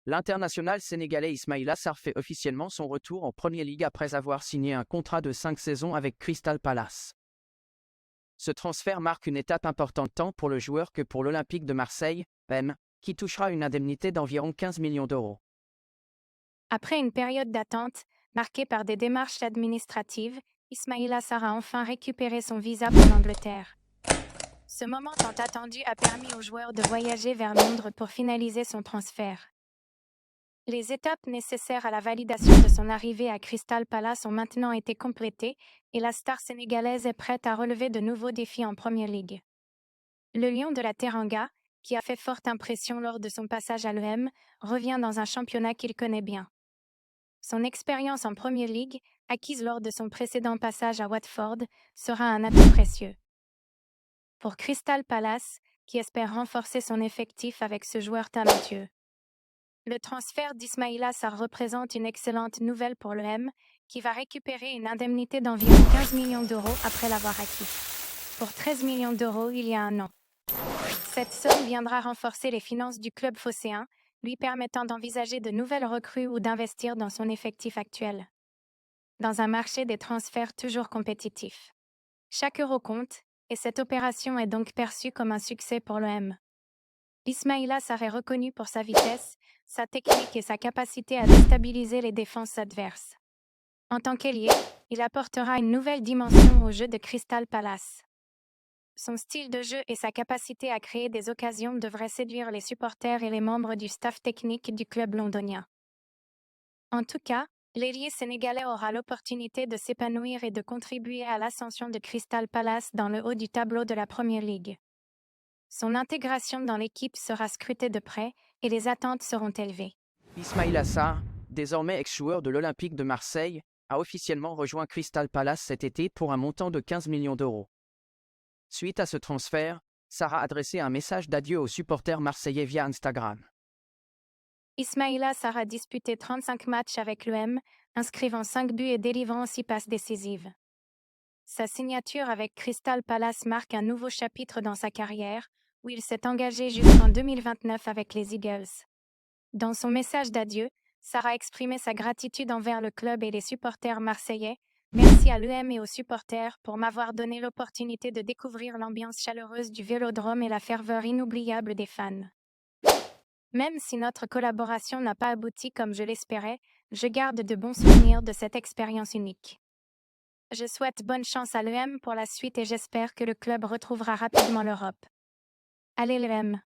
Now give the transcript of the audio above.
L'international sénégalais Ismaïla Sarr fait officiellement son retour en Premier League après avoir signé un contrat de 5 saisons avec Crystal Palace. Ce transfert marque une étape importante tant pour le joueur que pour l'Olympique de Marseille, OM, qui touchera une indemnité d'environ 15 millions d'euros. Après une période d'attente, marquée par des démarches administratives, Ismaïla Sarr a enfin récupéré son visa pour l'Angleterre. Ce moment tant attendu a permis au joueur de voyager vers Londres pour finaliser son transfert. Les étapes nécessaires à la validation de son arrivée à Crystal Palace ont maintenant été complétées et la star sénégalaise est prête à relever de nouveaux défis en Premier League. Le Lion de la Teranga, qui a fait forte impression lors de son passage à l'OM, revient dans un championnat qu'il connaît bien. Son expérience en Premier League, acquise lors de son précédent passage à Watford, sera un atout précieux. Pour Crystal Palace, qui espère renforcer son effectif avec ce joueur talentueux. Le transfert d'Ismaïla Sarr représente une excellente nouvelle pour l'OM, qui va récupérer une indemnité d'environ 15 millions d'euros après l'avoir acquis. Pour 13 millions d'euros il y a un an. Cette somme viendra renforcer les finances du club phocéen, lui permettant d'envisager de nouvelles recrues ou d'investir dans son effectif actuel. Dans un marché des transferts toujours compétitif. Chaque euro compte, et cette opération est donc perçue comme un succès pour l'OM. Ismaïla Sarr est reconnu pour sa vitesse, sa technique et sa capacité à déstabiliser les défenses adverses. En tant qu'ailier, il apportera une nouvelle dimension au jeu de Crystal Palace. Son style de jeu et sa capacité à créer des occasions devraient séduire les supporters et les membres du staff technique du club londonien. En tout cas, l'ailier sénégalais aura l'opportunité de s'épanouir et de contribuer à l'ascension de Crystal Palace dans le haut du tableau de la Premier League. Son intégration dans l'équipe sera scrutée de près et les attentes seront élevées. Ismaïla Sarr, désormais ex-joueur de l'Olympique de Marseille, a officiellement rejoint Crystal Palace cet été pour un montant de 15 millions d'euros. Suite à ce transfert, Sarr a adressé un message d'adieu aux supporters marseillais via Instagram. Ismaïla Sarr a disputé 35 matchs avec l'OM, inscrivant 5 buts et délivrant 6 passes décisives. Sa signature avec Crystal Palace marque un nouveau chapitre dans sa carrière, où il s'est engagé jusqu'en 2029 avec les Eagles. Dans son message d'adieu, Sarr a exprimé sa gratitude envers le club et les supporters marseillais. Merci à l'OM et aux supporters pour m'avoir donné l'opportunité de découvrir l'ambiance chaleureuse du Vélodrome et la ferveur inoubliable des fans. Même si notre collaboration n'a pas abouti comme je l'espérais, je garde de bons souvenirs de cette expérience unique. Je souhaite bonne chance à l'OM pour la suite et j'espère que le club retrouvera rapidement l'Europe. Allez l'OM!